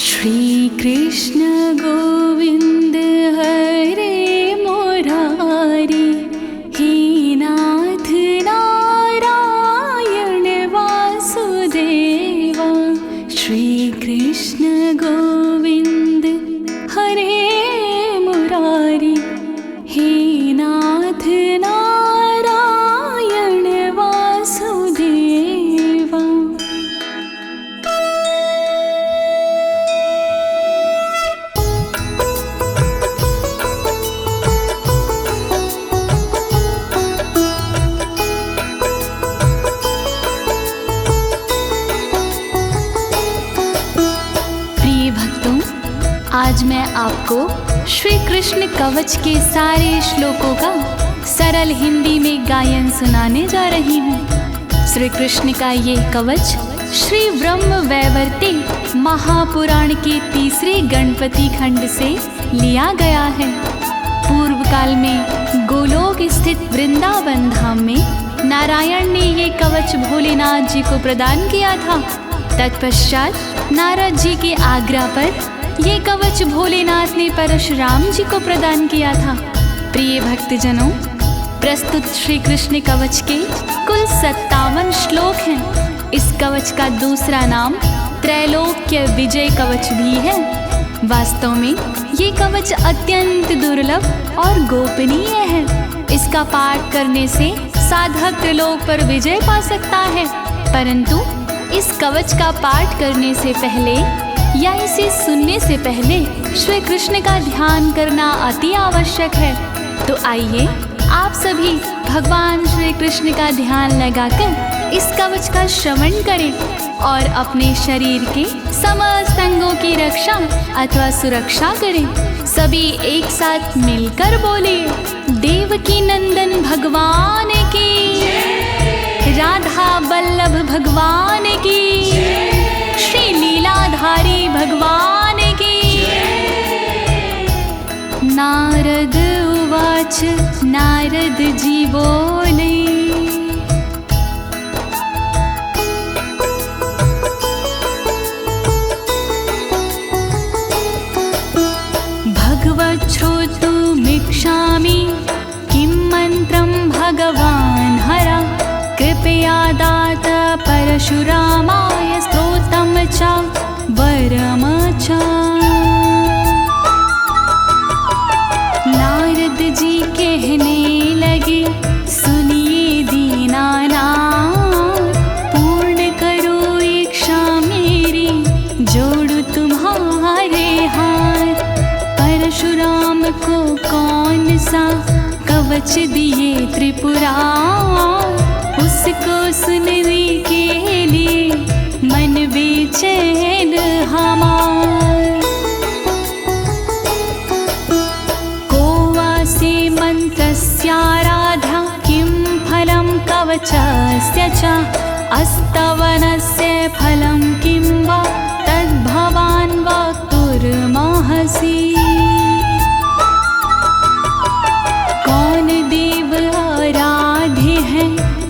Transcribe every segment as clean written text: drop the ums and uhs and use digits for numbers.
श्री कृष्ण गोविंद हरे मुरारी, हे नाथ नारायण वासुदेवा। श्री कृष्ण गोविंद हरे मुरारी, हे नाथ नारायण वासुदेवा। आज मैं आपको श्री कृष्ण कवच के सारे श्लोकों का सरल हिंदी में गायन सुनाने जा रही हूँ। श्री कृष्ण का ये कवच श्री ब्रह्म वैवर्ते महापुराण के तीसरे गणपति खंड से लिया गया है। पूर्व काल में गोलोक स्थित वृंदावन धाम में नारायण ने ये कवच भोलेनाथ जी को प्रदान किया था। तत्पश्चात नारद जी के आज्ञा पर ये कवच भोलेनाथ ने परशुराम जी को प्रदान किया था। प्रिय भक्तजनों, प्रस्तुत श्री कृष्ण कवच के कुल 57 श्लोक हैं। इस कवच का दूसरा नाम त्रैलोक्य विजय कवच भी है। वास्तव में ये कवच अत्यंत दुर्लभ और गोपनीय है। इसका पाठ करने से साधक त्रिलोक पर विजय पा सकता है, परंतु इस कवच का पाठ करने से पहले या इसे सुनने से पहले श्री कृष्ण का ध्यान करना अति आवश्यक है। तो आइए आप सभी भगवान श्री कृष्ण का ध्यान लगाकर इस कवच का श्रवण करें और अपने शरीर के समस्त अंगों की रक्षा अथवा सुरक्षा करें। सभी एक साथ मिलकर बोलिए, देवकी नंदन भगवान की, राधा बल्लभ भगवान की, श्री लीलाधारी भगवान की। नारद उवाच, नारद जी बोले, भगवत् श्रोतुमिच्छामि किं मन्त्रं भगवान् हरा, कृपया दात परशुरामाय स्तोत्रं च वरं च। नारद जी कहने लगे, सुनिए दीनानाथ, पूर्ण करो इच्छा मेरी, जोड़ू तुम्हारे हाथ। परशुराम को कौन सा कवच दिए त्रिपुरारी, उसको सुनने के लिए मन बेचैन हमार। कोवासे मंत्रस्याराध्या, किं फलं कवचस्य च, अस्तवनस्य फलं किं वा, तद्भवान् वक्तुर्मर्हसि। कौन देव आराध्य है,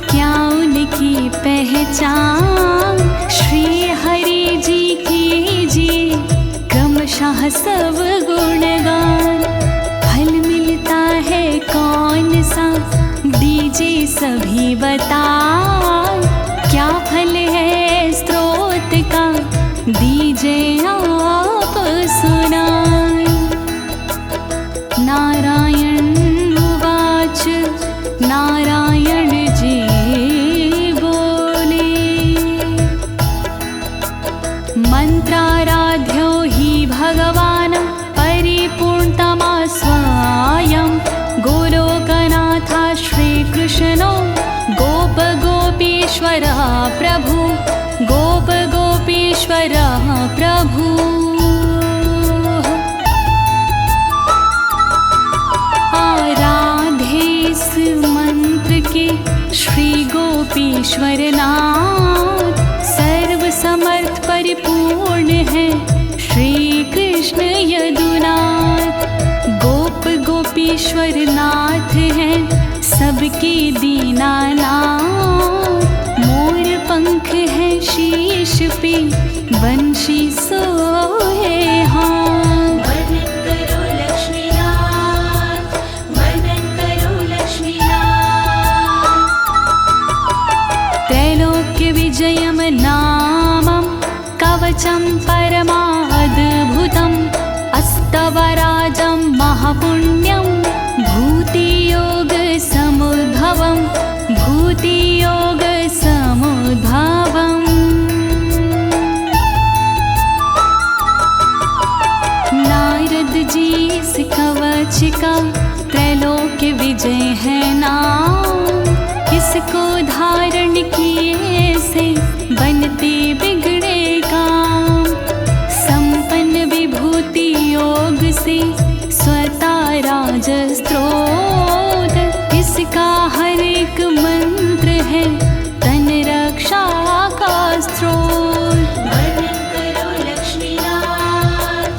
क्या उनकी पहचान, श्री हरि जी कीजिए क्रमशः सब गुणगान। फल मिलता है कौन सा, दीजिए सभी बता, क्या फल है स्रोत का, दीजिए आप सुनाए। नारायण उवाच, नारायण जी बोले, मंत्राराध्यो हि भगवान् परिपूर्णतमा स्वयं, गोलोकनाथ श्रीकृष्णो गोप गोपीश्वर प्रभु, गोप गोपीश्वर प्रभु। आराधे इस मंत्र के श्री गोपीश्वर नाथ, सर्व समर्थ परिपूर्ण है श्री कृष्ण यदुनाथ। गोप गोपीश्वर नाथ है सबके दीनानाथ, मोर पंख है शीश पे, बंशी सोहे कवचं परमाद्भुतम् अस्तवराजं महापुण्यं भूतियोगसमुद्भवम् भूतियोगसमुद्भवम्। नारद जी इस कवच का त्रैलोक्य विजय है नाम। इसको धारण किए से बनते बिगड़े काम। संपन्न विभूति योग से स्वता राज स्त्रोत। इसका हर एक मंत्र है तन रक्षा का स्त्रोत। वर्णन करो लक्ष्मीनाथ,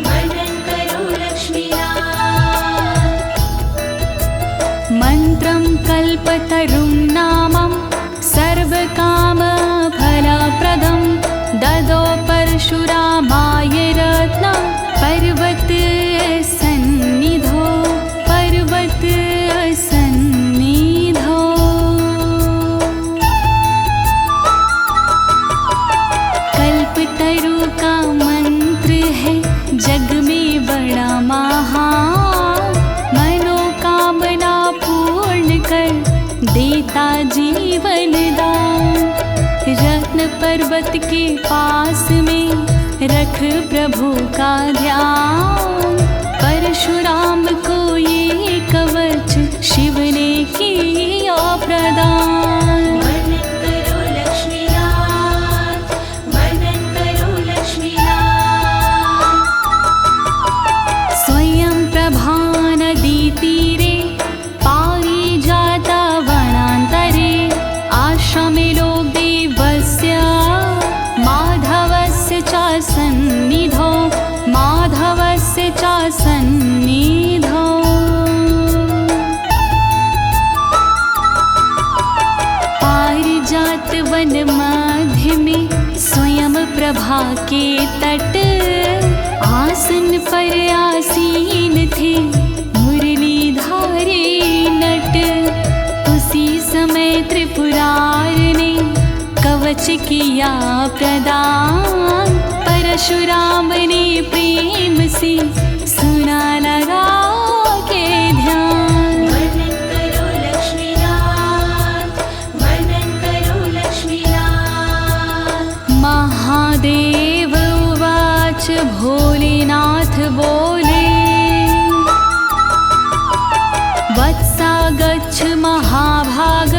वर्णन करो लक्ष्मीनाथ। मंत्रं कल्पतरुं नामं सर्वकामफलप्रदं ददौ परशुरामाय रत्नं पर्वत सन्निधौ पर्वत सन्निधौ। कल्पतरु का मंत्र है जग में बड़ा महान। मनोकामना पूर्ण कर देता जीवन दान। रत्न पर्वत के पास में रख प्रभु का ध्यान। परशुराम को ये कवच शिव ने किया प्रदान। वर्णन करो लक्ष्मीनाथ, वर्णन करो लक्ष्मीनाथ। स्वयं प्रभा नदी तीरे पारिजाता वनान्तरे आश्रमे लोक देवस्य माधवस्य च सन्निधौ माधवस्य च सन्निधौ। पारिजात वन मध्य में स्वयं प्रभा के तट आसन पर आसीन थे मुरलीधारी नट। उसी समय त्रिपुरार ने कवच किया प्रदान। परशुराम ने प्रेम से सुना लगा के ध्यान। वर्णन करो लक्ष्मीनाथ, वर्णन करो लक्ष्मीनाथ। महादेव उवाच भोलेनाथ बोले वत्सा गच्छ महाभाग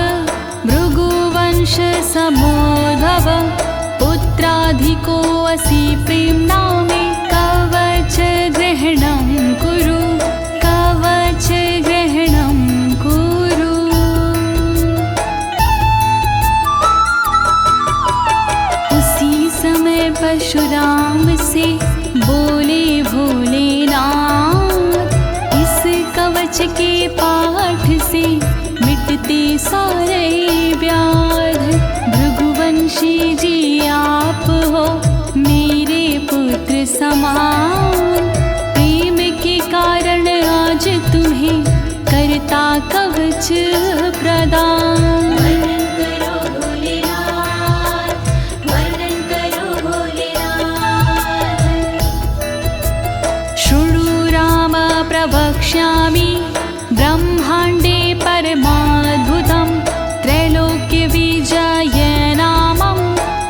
भृगुवंश समोद्भव। पुत्राधिको असि प्रेम्णा मे कवच ग्रहणं कुरु कवच ग्रहणं कुरु। उसी समय परशुराम से बोले भोलेनाथ इस कवच के पाठ से मिटते सारे व्याध। भृगुवंशी जी आप हो मेरे पुत्र समान। प्रेम के कारण आज तुम्हें करता कवच प्रदान। वर्णन करो भोलेनाथ, वर्णन करो भोलेनाथ। शृणु राम प्रवक्ष्यामि ब्रह्माण्डे परमाद्भुतं त्रैलोक्य विजय नामं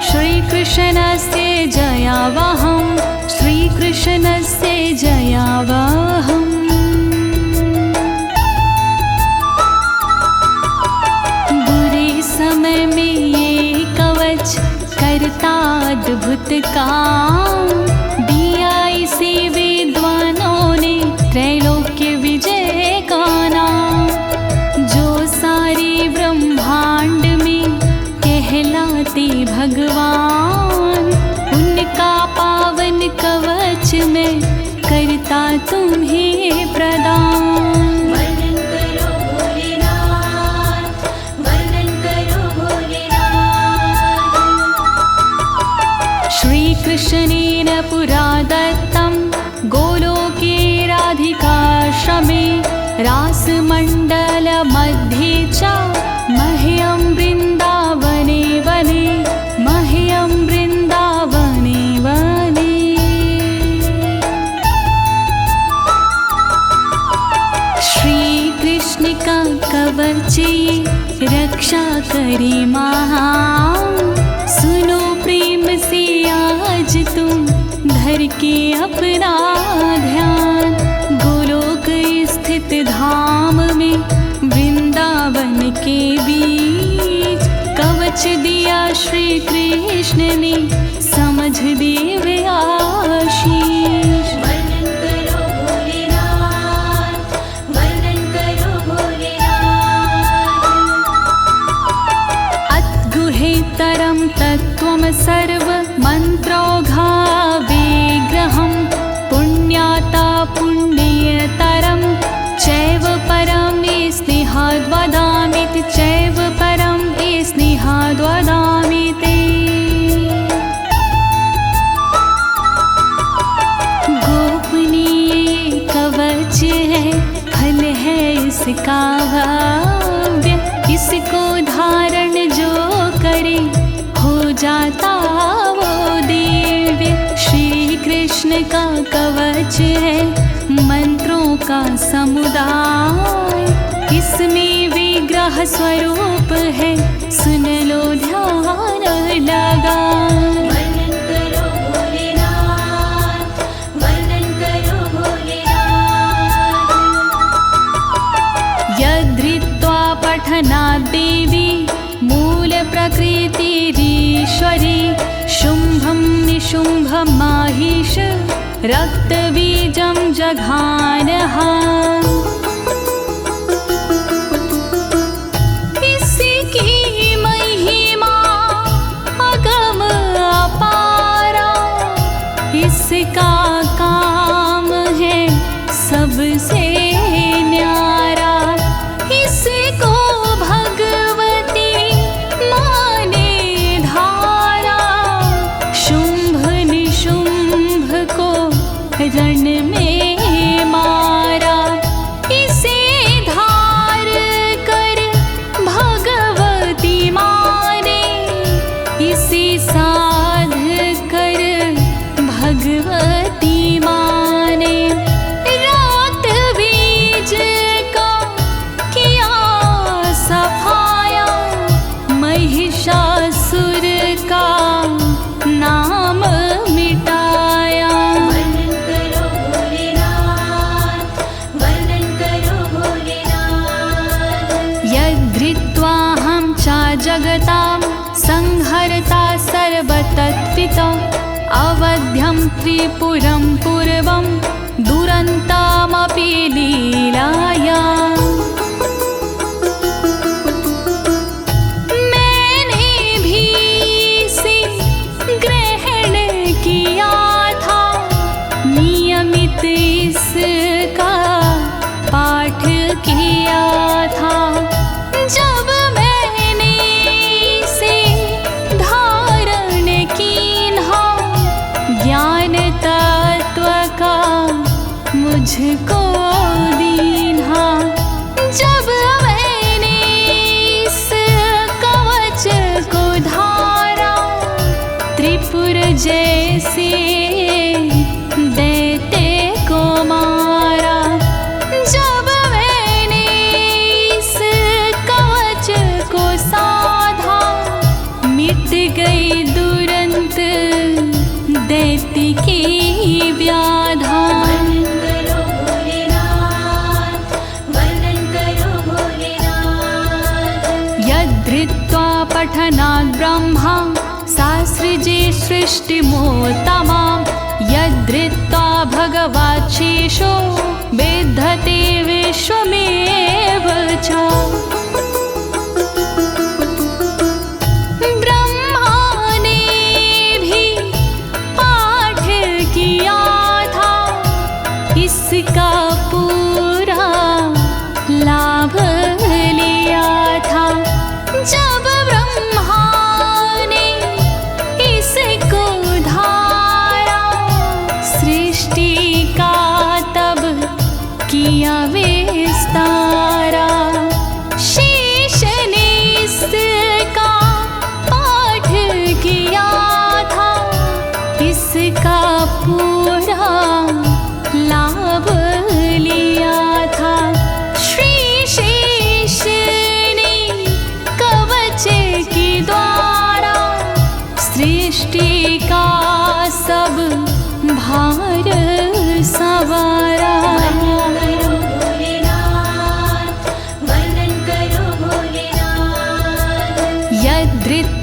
श्रीकृष्णस्य जयावहं श्रीकृष्णस्य जयावहम्। बुरे समय में ये कवच करता अद्भुत काम। दिया इसे विद्वानों ने त्रैलोक्य विजय का नाम। जो सारे ब्रह्मांड में कहलाते भगवान उनका पावन कवच में करता तुम्हें प्रदान। वर्णन करो भोलेनाथ, वर्णन करो भोलेनाथ। श्री कृष्णेन पुरा दत्तं गोलोके राधिकाश्रमे रासमण्डल मध्ये च मह्यं वृन्दावने वने मह्यं वृन्दावने वने। यहाँ सुनो प्रेम से आज तुम धर के अपना ध्यान। गोलोक स्थित धाम में वृंदावन के बीच कवच दिया श्री कृष्ण ने समझ दिव्य आशीष। वर्णन करो भोलेनाथ, वर्णन करो भोलेनाथ। अद्गुहेतरं तत्त्वं सर्व मन्त्रौघा विग्रहं पुण्याता पुण्यतरं चैव परं स्नेहाद् वदामि ते चैव परं स्नेहाद् वदामि ते। गोपनीय कवच है फल है इसका भव्य, इसको धारण जो करे हो जाता वो दिव्य। श्री कृष्ण का कवच है मंत्रों का समुदाय, इसमें विग्रह स्वरूप है सुन लो ध्यान लगा। वर्णन करो भोलेनाथ, वर्णन करो भोलेनाथ। यद्धृत्वा पठनात् देवी मूल प्रकृतिरीश्वरी शुम्भं निशुम्भं माहिष रक्तबीजं जघानः। इसकी महिमा अगम अपारा, इसका काम है सबसे न्यारा। इसको भगवती माने धारा, शुंभ निशुंभ को रण में मारा। इसे धार कर भगवती माने, इसे साध कर भगवती माने। रात बीज का किया सफाया, महिषासुर का नाम मिटाया। वर्णन करो भोलेनाथ, वर्णन करो भोलेनाथ। यद्धृत्वाहं च जगतां संहर्ता सर्वतत्त्विता, अवध्यं त्रिपुरं पूर्वं दुरन्तामपि लीलाया। मैंने भी इसे ग्रहण किया था, नियमित इसका पाठ किया था। जब मैंने इसे धारण कीन्हा, ज्ञान तत्व का मुझको दीन्हा। जब मैंने इस कवच को धारा, त्रिपुर जैसे दैत्य को मारा। जब मैंने इस कवच को साधा, मिट गई दुरंत दैत्य की व्याधा। वर्णन करो भोलेनाथ, वर्णन करो भोलेनाथ। यद्धृत्वा पठनात् ब्रह्मा शास्त्रिजे सृष्टिमोत्तमां, यद्धृत्वा भगवाच्छेषो विद्धते विश्वमेव च। ब्रह्मा ने भी पाठ किया था, इसका पूरा लाभ लिया था। जब ब्रह्मा ने इसको धारा, सृष्टि का तब किया विस्तारा।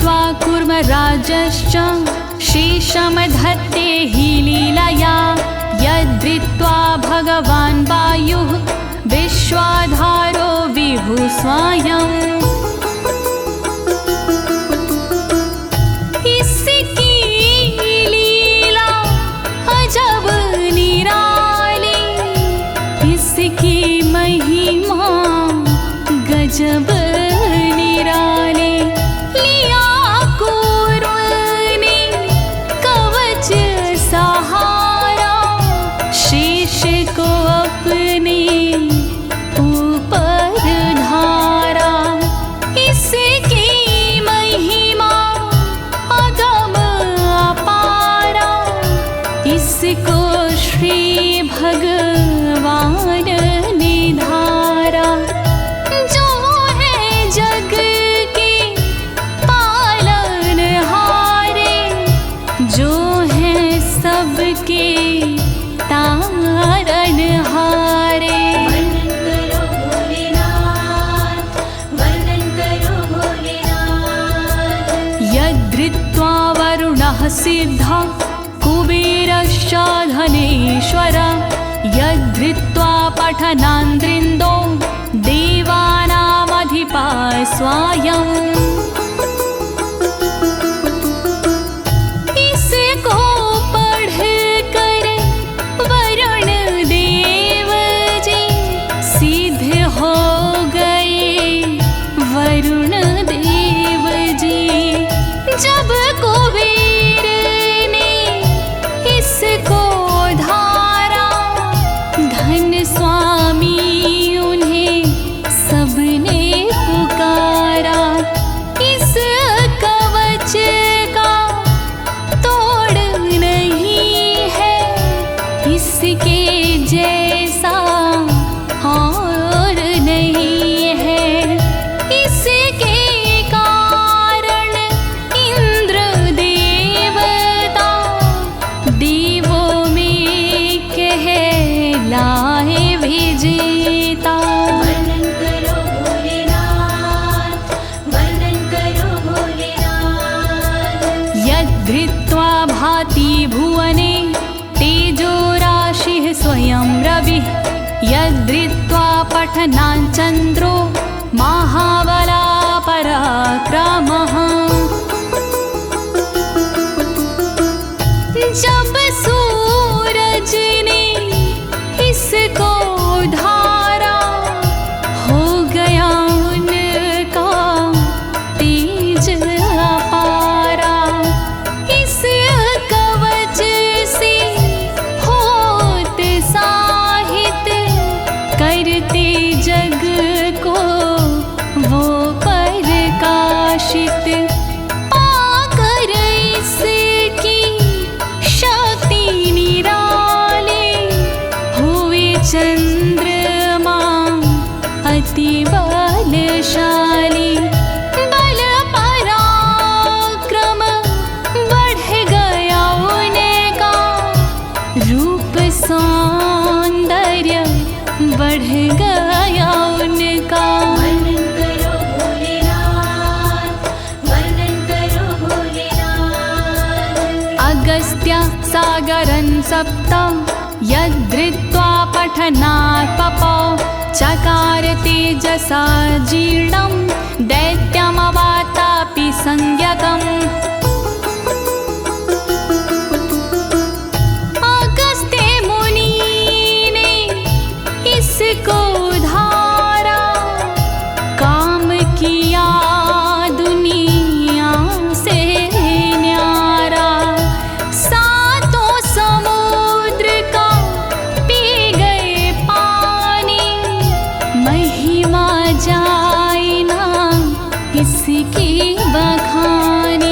यद्धृत्वा कूर्मराजश्च शेषं धत्ते हि लीलया यद्धृत्वा भगवान् वायुः विश्वाधारो विभुः स्वयम् इसकी लीला अजब निराली इसकी महिमा गजब निराली लिया कूर्म ने कवच सहारा शेष को अपने ऊपर धारा इसकी महिमा अगम अपारा इसको श्री भगवान ने धारा जो है जग के पालनहारे जो है सबके तारणहारे वर्णन करो भोलेनाथ वर्णन करो भोलेनाथ यद्धृत्वा वरुणः सिद्धः कुबेरश्च धनेश्वर यद्धृत्वा पठनान्द्रिन्दो देवानामधिपा स्वयम् इसको पढ़ कर वरुण देव जी सिद्ध हो गए वरुण देव जी जब कुबेर ने इसको धारा धन स्वामी उन्हें सबने पुकारा इस कवच का तोड़ नहीं है इसके जैसा और नहीं है इसके कारण इंद्र देवता देवों में कहलाए विजेता वर्णन करो भोलेनाथ वर्णन करो भोलेनाथ यद्धृत्वा भाति भुवने तेजो राशिः स्वयं रविः यद्धृत्वा पठनान् चन्द्रो महाबला पराक्रमः जब सूरज ने इसको धारा हो गया उनका तेज अपारा इस कवच से होते साहित करते जग को वो प्रकाशित पाकर इसकी शक्ति निराले हुए चंद्रमा अति बलशाली बल पराक्रम बढ़ गया उनका रूप सौंदर्य बढ़ गया उनका वर्णन करो भोलेनाथ वर्णन करो भोलेनाथ अगस्त्य सागरं सप्त यद्धृत्वा पठनात् पपौ चकार तेजसा जीर्णं दैत्यमवातापि संज्ञकम् अगस्त्य मुनि ने इसको धारा काम किया दुनिया से न्यारा सातों समुद्र का पी गए पानी महिमा जाए ना इसकी बखानी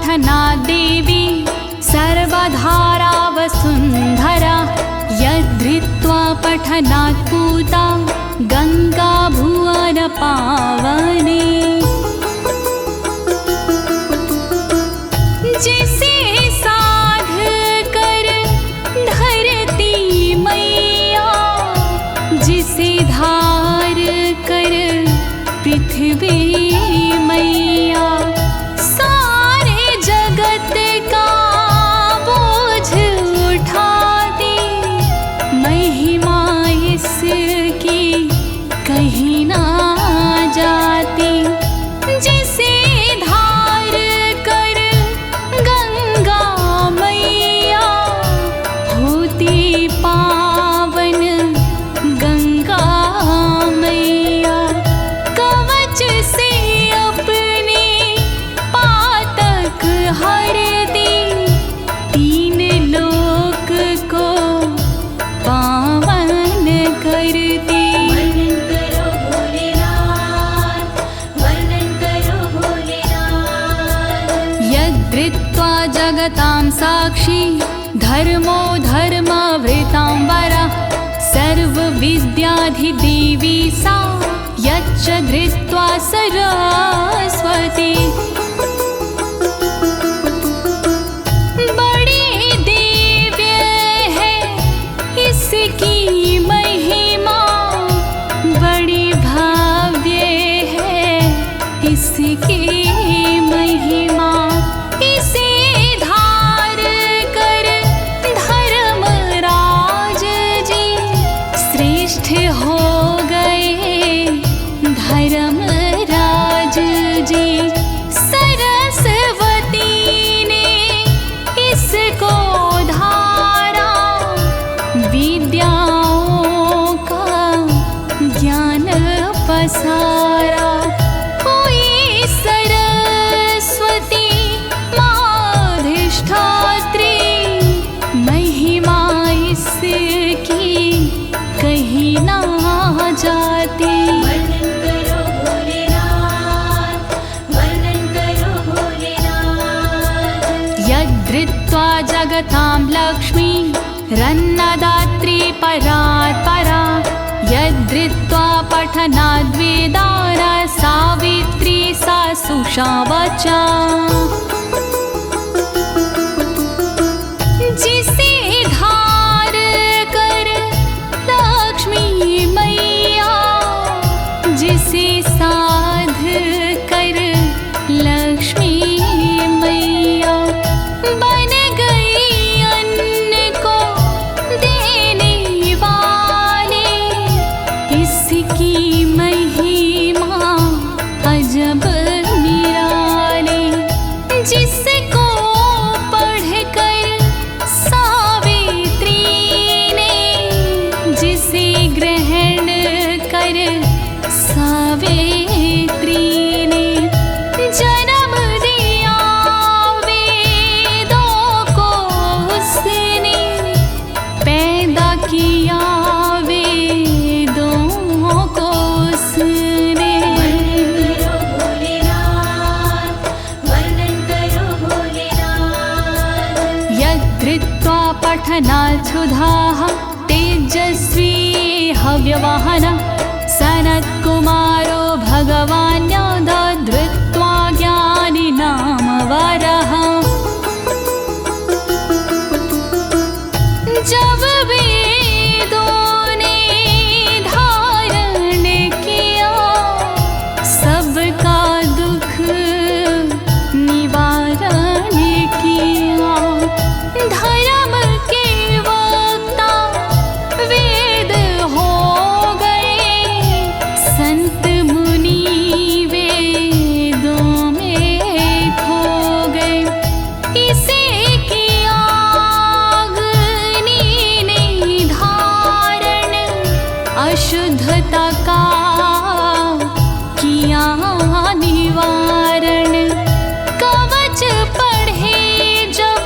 पठनात् देवी सर्वधारा वसुन्धरा यद्धृत्वा पठनात् पूता गंगा भुवन पावने। जिसे साध कर धरती मैया, जिसे धार कर पृथ्वी मैया, सारे जगत का बोझ उठाती, महिमा इसकी कहीं ना जाती। जिसे धार कर गंगा मैया, होती पावन गंगा मैया, कवच से अपने पातक हरती, तीन लोक को पावन करती। वर्णन करो भोलेनाथ, वर्णन करो भोलेनाथ। यद्धृत्वा जगतां साक्षी धर्मो धर्मवृतांबरा, सर्वविद्याधिदेवी सा यच्च धृत्वा सरस्वती। बड़ी दिव्य है इसकी महिमा, बड़ी भव्य है इसकी महिमा। इसे धार कर धर्मराज जी श्रेष्ठ हो गए धर्मराज जी। सरस्वती ने इसको धारा, विद्याओं का ज्ञान पसारा। हुई सरस्वती माधिष्ठात्री, महिमा इसकी कहीं ना जाती। वर्णन करो भोलेनाथ, वर्णन करो भोलेनाथ। यद्धृत्वा जगतां लक्ष्मी रन्नदात्री परात्परा, यद्धृत्वा पठनाद् वेदान् सावित्री सा सुषावचा। जिसे धार कर लक्ष्मी मैया, जिसे साध कर लक्ष्मी मैया, बन गई अन्न को देने वाले, इसकी महिमा अजब निराली। जिसको पढ़ कर सावित्री ने, जिसे ग्रहण कर सावित्री ने, जन्म दिया वेदों को उसने, पैदा किया वेदों को उसने। वर्णन करो भोलेनाथ, वर्णन करो भोलेनाथ। यद्धृत्वा पठनात् सुधाः तेजस्वी हव्यवाहन, सनत्कुमारो भगवान् दधृत्वा ज्ञानिनाम वरः। जब वेदों ने धारण किया, सबका दुख निवारण किया। धर्म के वक्ता वेद हो गए, संत मुनि वेदों में खो गए। इसे किया अग्नि ने धारण, अशुद्धता का किया निवारण। कवच पढ़े जब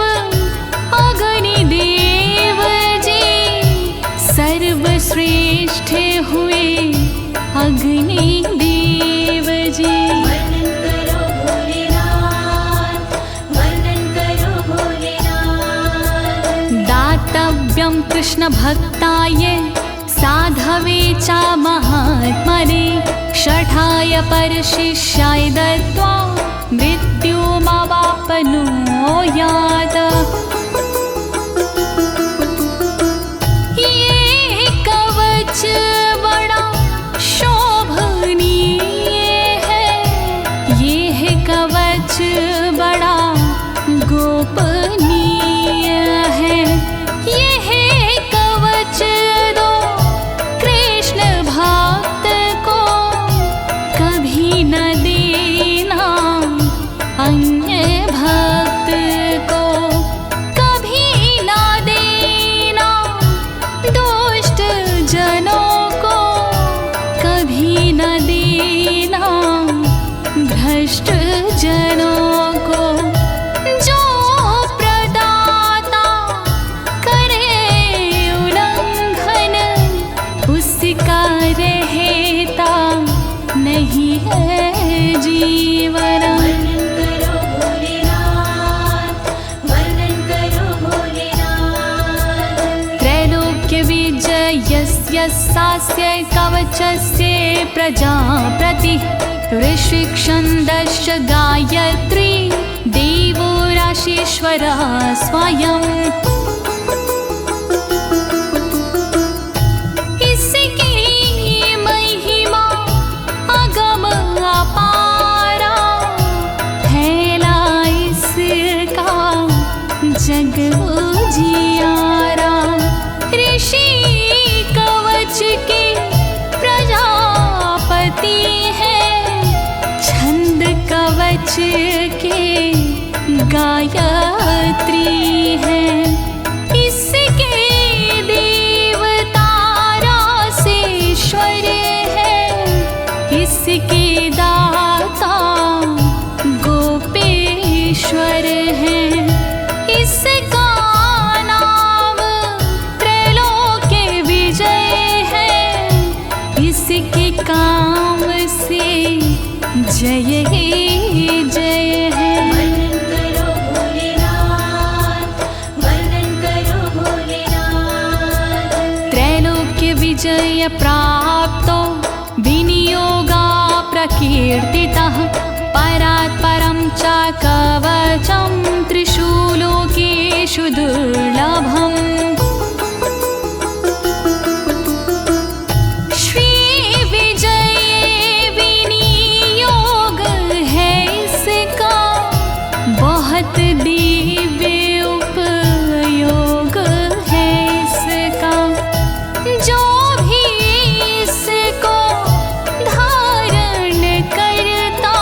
अग्निदेव जी, सर्वश्रेष्ठ हुए अग्नि कृष्ण भक्ताय साधवे च महात्मने शठाय परशिष्याय दत्त्वा मृत्युमवाप्नुयात्। ये कवच बड़ा शोभनीय है, ये है कवच बड़ा गोपनीय है। ये है कवच दो कृष्ण भक्त को कभी न देना, अन्य भक्त को कभी न देना, दुष्ट जनों को कभी न देना, भ्रष्ट जनों को। जो प्रदाता करे उल्लंघन, उसका रहता नहीं है जीवन। वर्णन करो भोलेनाथ, वर्णन करो भोलेनाथ। त्रैलोक्य विजयस्य सास्य कवचस्य प्रजाप्रति ऋषिक्षन्दश्च गायत्री देवो राशीश्वरः स्वयं। इसकी महिमा अगम अपारा, फैला इसका जग उजियारा। ऋषि कवच के प्रजापति हैं, छंद कवच के गायत्री हैं। इसके देवता रासेश्वर हैं, इसके दाता गोपेश्वर हैं। इसका नाम त्रैलोक्य विजय है, इसके काम से जय ही जय है। वर्णन करो भोलेनाथ, वर्णन करो भोलेनाथ। त्रैलोक्य विजय प्राप्तो विनियोगा प्रकीर्तितः परात् परं च कवचं त्रिषु लोकेषु दुर्लभम्। श्री विजय विनियोग है इसका, बहुत दिव्य उपयोग है इसका। जो भी इसको धारण करता,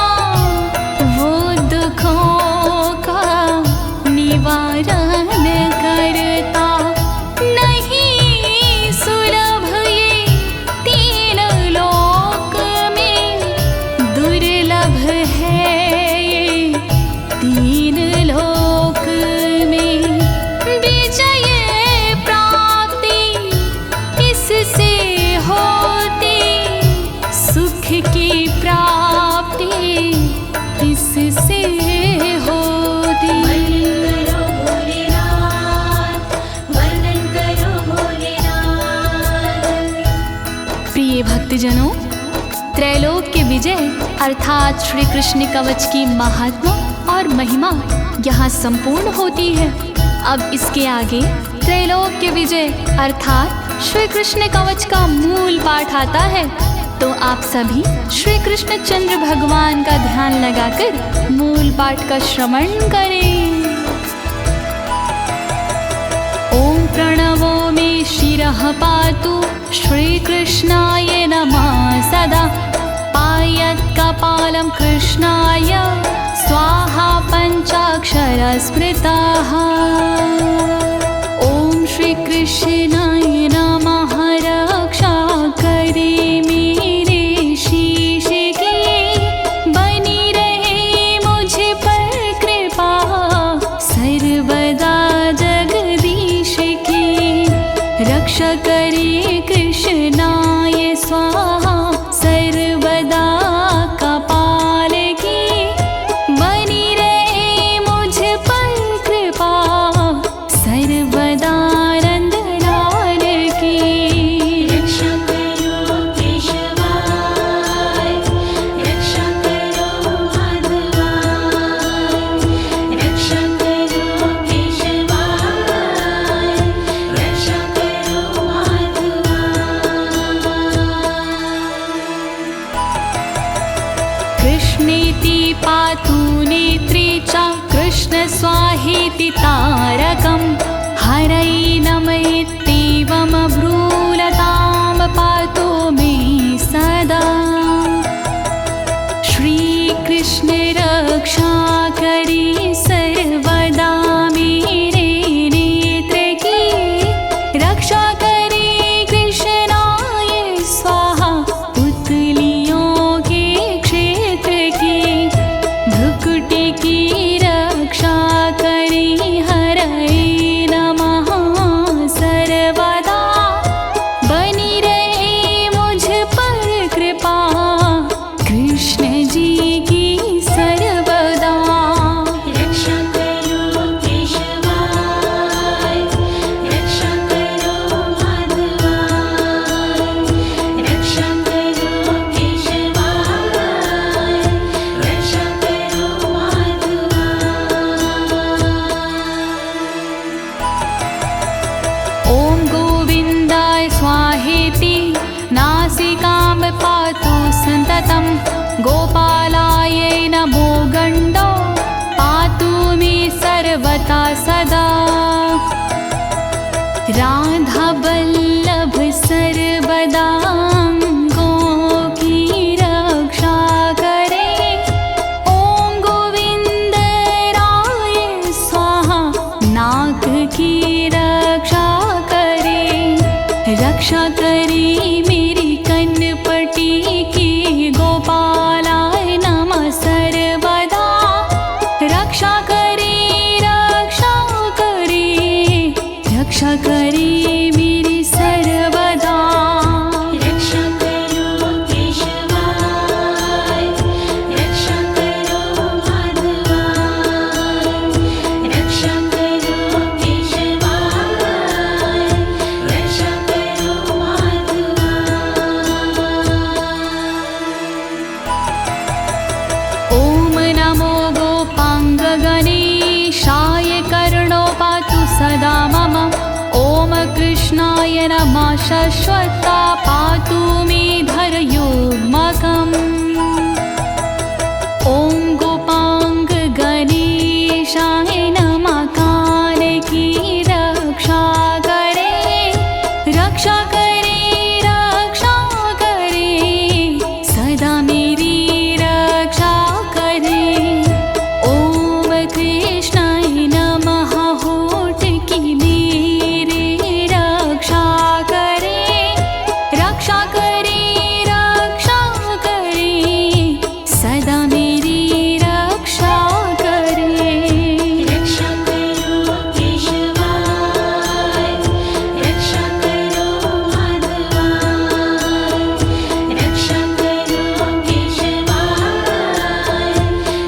वो दुखों का निवारण करता। नहीं सुलभ ये तीन लोक में, दुर्लभ है ये तीन लोक में। विजय प्राप्ति इससे होती, सुख की प्राप्ति इससे होती। वर्णन करो भोलेनाथ, वर्णन करो भोलेनाथ। प्रिय भक्तजनों, त्रैलोक्य विजय अर्थात श्री कृष्ण कवच की महात्मा और महिमा यहाँ संपूर्ण होती है। अब इसके आगे त्रैलोक्य विजय अर्थात श्री कृष्ण कवच का मूल पाठ आता है। तो आप सभी श्री कृष्ण चंद्र भगवान का ध्यान लगाकर मूल पाठ का श्रवण करें। ओम प्रणवो मे शिरः पातु श्रीकृष्णाय नमः सदा। पायत् कपालं कृष्णाय स्वाहा पञ्चाक्षर स्मृताः। ओम श्री कृष्णाय नमः रक्षा करे मेरे शीश की, बनी रहे मुझ पर कृपा सर्वदा जगदीश की। रक्षा करे कृष्णाय स्वाहा सर्वदा कपाल की, बनी रहे मुझ पर कृपा सर्वदा नंदना। कृष्णेति पातु नेत्रे च कृष्ण स्वाहेति तारकं हरै नमयेत्येवमब्रूलतां पातु मे सदा। श्रीकृष्ण रक्षा करी सर्वदा मेरे नेत्र की, रक्षा करे कृष्णाय स्वाहा पुतलियों के क्षेत्र की। भ्रुकुटी की रक्षा करे हरै नमः सर्वदा, बनी रहे मुझ पर कृपा कृष्ण जी की सर्वदा। रक्षा करो केशवाय, रक्षा करो माधवाय, रक्षा करो केशवाय, रक्षा करो माधवाय। ॐ गोविन्दाय स्वाहेति नासिकां पातु सन्ततं, गोपालाय नमो गण्डो पातु मे सर्वथा सदा। राधावल्लभ सर्वदा अंगों की रक्षा करे, ॐ गोविन्द राय स्वाहा नाक की रक्षा करे। रक्षा करे मेरी कनपटी की, गोपालाय नमः सर्वदा। रक्षा करे, रक्षा करे, रक्षा करे मेरी सर्वदा। रक्षा करो केशवाय, रक्षा करो माधवाय, रक्षा करो केशवाय, रक्षा करो माधवाय। ॐ नमो गोपाङ्गगणेशाय कर्णो पातु सदा मम। ॐ कृष्णाय नमः शाश्वता पातु मे धरयोर्मकम्। ॐ गोपाङ्गगणेशाय नमः कान की रक्षा करे, रक्षा करे, रक्षा करे, सदा मेरी रक्षा करे। ॐ कृष्णाय नमः होठ की मेरी रक्षा करे, रक्षा करे, रक्षा करे, सदा मेरी रक्षा करे। रक्षा करो केशवाय, रक्षा करो माधवाय, रक्षा करो केशवाय,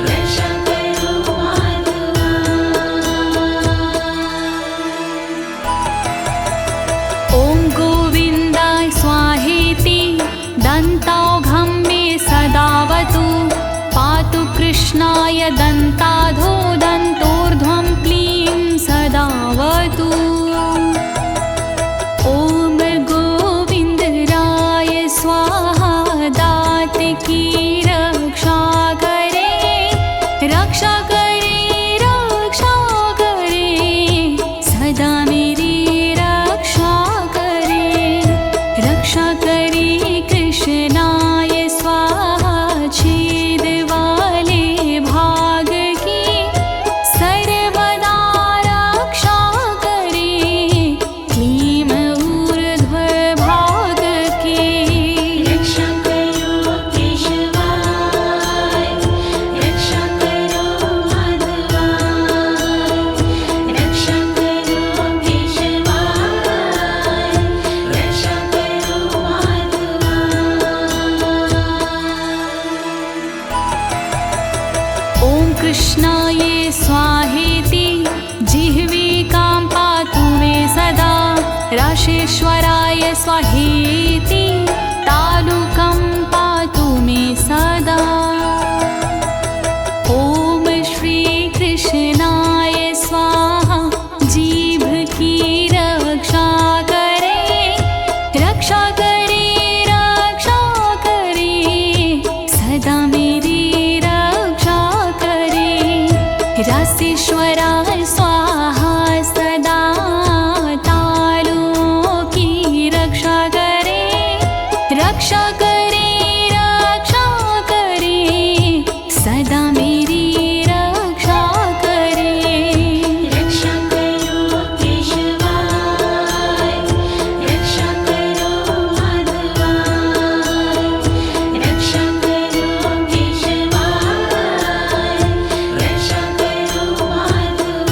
रक्षा करो माधवाय। ॐ गोविन्दाय स्वाहेति दन्तौघं मे सदावतु, पातु कृष्णाय दन्ताधो दन्तोर्ध्वं क्लीं सदावतु। ॐ गोविन्दराय स्वाहा दात की रक्षा करे, रक्षा करे, रक्षा करे, सदा मेरी रक्षा करे। रक्षा करे कृष्णाय स्वाहा छेद वाले भाग की, सर्वदा रक्षा करे क्लीं ऊर्ध्व भाग की। रक्षा करो केशवाय, रक्षा करो माधवाय, रक्षा करो केशवाय, रक्षा करो माधवाय। ॐ कृष्णाय स्वाहेति जिह्विकां पातु मे सदा, राशेश्वराय स्वाहेति तालुकं पातु मे सदा। ॐ श्रीकृष्णाय स्वाहा जीभ की रक्षा करे, रक्षा करे, रक्षा करे, सदा मेरी रसीश्वरा स्वाहा सदा तारों की रक्षा करे, रक्षा करे, रक्षा करे, सदा मेरी रक्षा करे। रक्षा करो केशवाय, रक्षा करो माधवाय, रक्षा करो केशवाय, रक्षा करो माधवाय।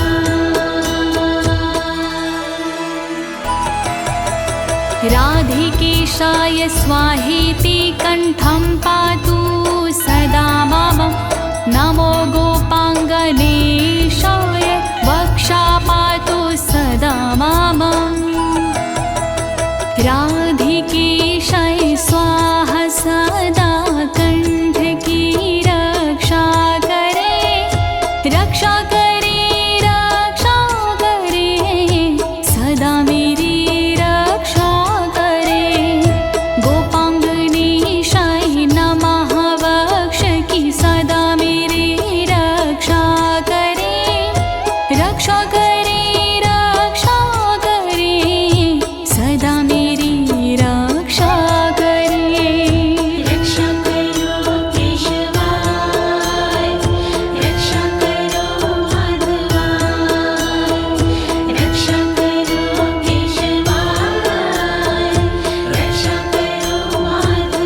राधिकेशाय स्वाहेति कण्ठं पातु सदा मम, नमो गोपाङ्गनेशाय वक्षा पातु सदा मम। राधिकेशाय स्वाहा सदा कंठ की रक्षा करे, रक्षा करे, रक्षा करे, सदा मेरी रक्षा करे। गोपांगनेशाय नमः वक्ष की सदा मेरी रक्षा करे, रक्षा करे, रक्षा करे, सदा मेरी रक्षा करे। रक्षा करो केशवाय, रक्षा करो माधवाय, रक्षा करो केशवाय, रक्षा करो माधवाय।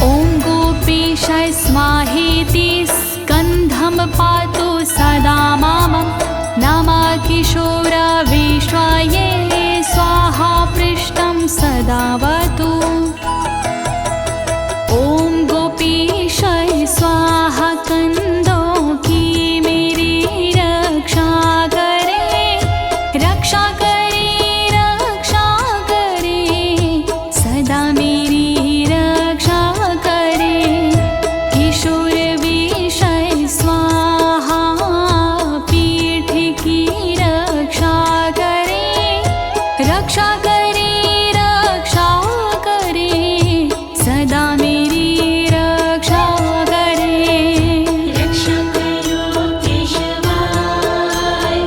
ॐ गोपीशाय स्वाहेति स्कन्धं पातु सदा मम, नमः किशोरविश्वाय स्वाहा पृष्ठं सदावतु। ॐ गोपीशाय स्वाहा कंदों की मेरी रक्षा करे, रक्षा करे, रक्षा करे, सदा मेरी रक्षा करे। किशोर विषय स्वाहा पीठ की रक्षा करे, रक्षा करे, रक्षा करे, सदा मेरी रक्षा करे। रक्षा करो केशवाय,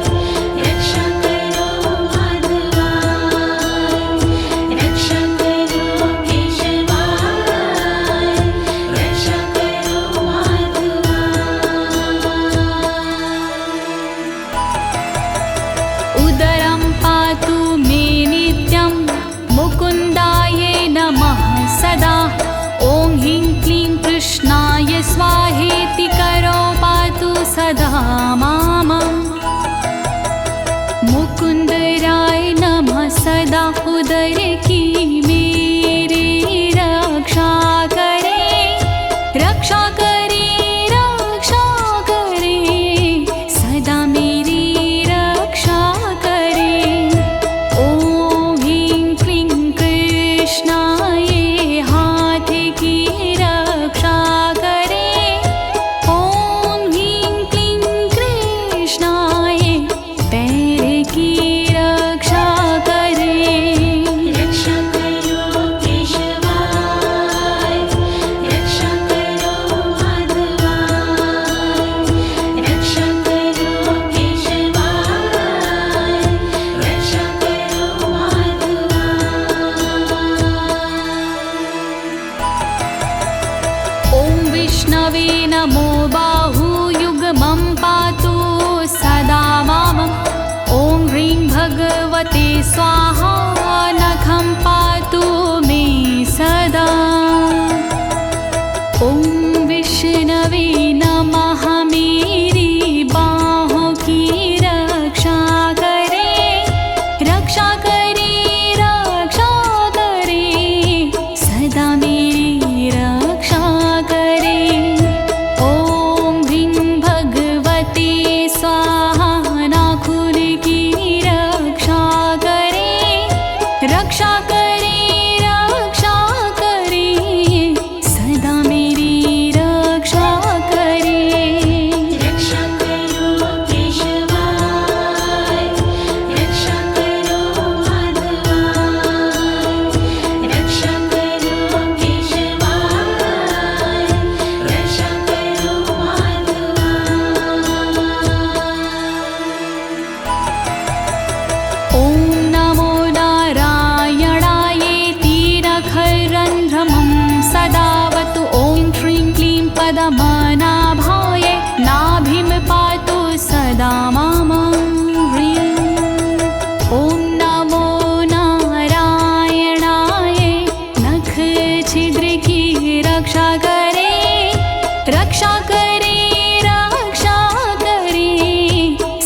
रक्षा करो माधवाय, रक्षा करो केशवाय, रक्षा करो माधवाय। उदरं पातु मे नित्यं मुकुन्दाय नमः सदा। ॐ ह्रीं क्लीं कृष्णाय स्वाहेति करो पातु सदा माम। मुकुन्दराय नमः सदा उदर की मेरी रक्षा करे, रक्षा करे, रक्षा करे, सदा मेरी रक्षा करे। ॐ ह्रीं क्लीं कृष्णाय हाथ की रक्षा करे, ॐ ह्रीं क्लीं कृष्णाय पैर की रक्षा करे। रक्षा करो केशवाय, रक्षा करो माधवाय, रक्षा करो केशवाय, रक्षा करो माधवाय। ॐ विष्णवे नमो बाहुयुग्मं पातु सदा मम। ॐ ह्रीं भगवते स्वाहा नखं पातु मे सदा। ॐ विष्णवे नमः मेरी बाहों की रक्षा करे, रक्षा करे, रक्षा करे, सदा मेरी रक्षा करे। ॐ सदावतु ॐ श्रीं क्लीं पद्मनाभाय नाभिं पातु सदा मां ह्रीं ॐ नमो नारायणाय नख छिद्र की रक्षा करे रक्षा करे रक्षा करे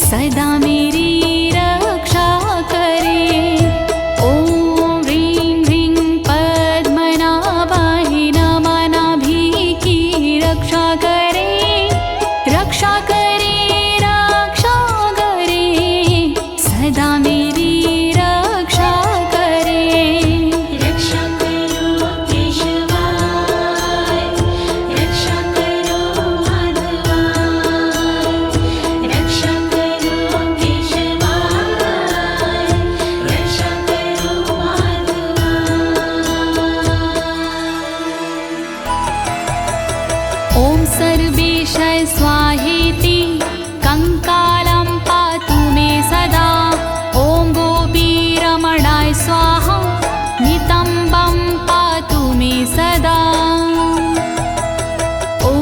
सदा मेरी रक्षा करे ॐ ह्रीं ह्रीं पद्मनाभाय नमः नाभि की रक्षा करे रक्षा करे रक्षा करे सदा मेरी रक्षा करे रक्षा करो केशवाय रक्षा करो माधवाय रक्षा करो केशवाय रक्षा करो माधवाय ॐ सर्वेश स्वाहेति कंकालं पातु मे सदा ॐ गोपीरमणाय स्वाहा नितम्बं पातु मे सदा ॐ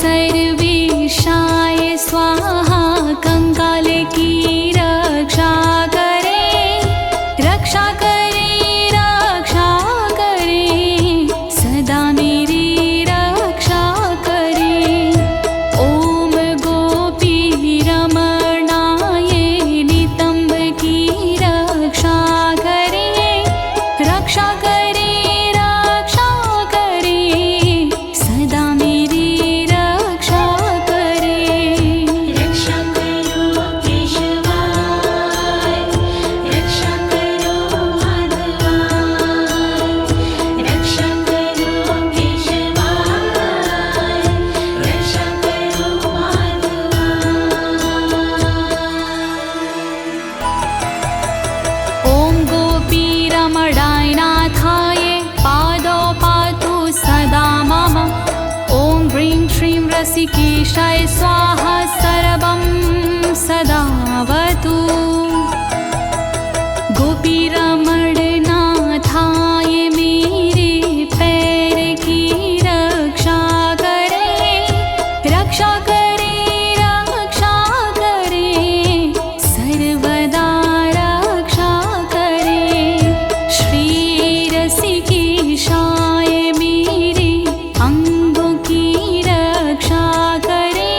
सर्वेशाय स्वाहा कंकाल की रक्षा करे रक्षा करे रक्षा करे सदा मेरी रक्षा करे ॐ गोपीरमणाय नितम्ब की रक्षा करे रक्षा करे रक्षा करे सदा मेरी रक्षा करे रक्षा करो केशवाय रक्षा करो माधवाय रक्षा करो केशवाय रक्षा करो माधवाय ॐ गोपीरमणाय नाथाय पादौ पातु सदा मम ॐ ह्रीं श्रीं रसिकेशाय स्वाहा सर्वं सदावतु गोपीरमणनाथाय मेरे पैर की रक्षा करे रक्षा करे रक्षा करे सर्वदा रक्षा करे श्री रसिकेशाय मेरे अंगों की रक्षा करे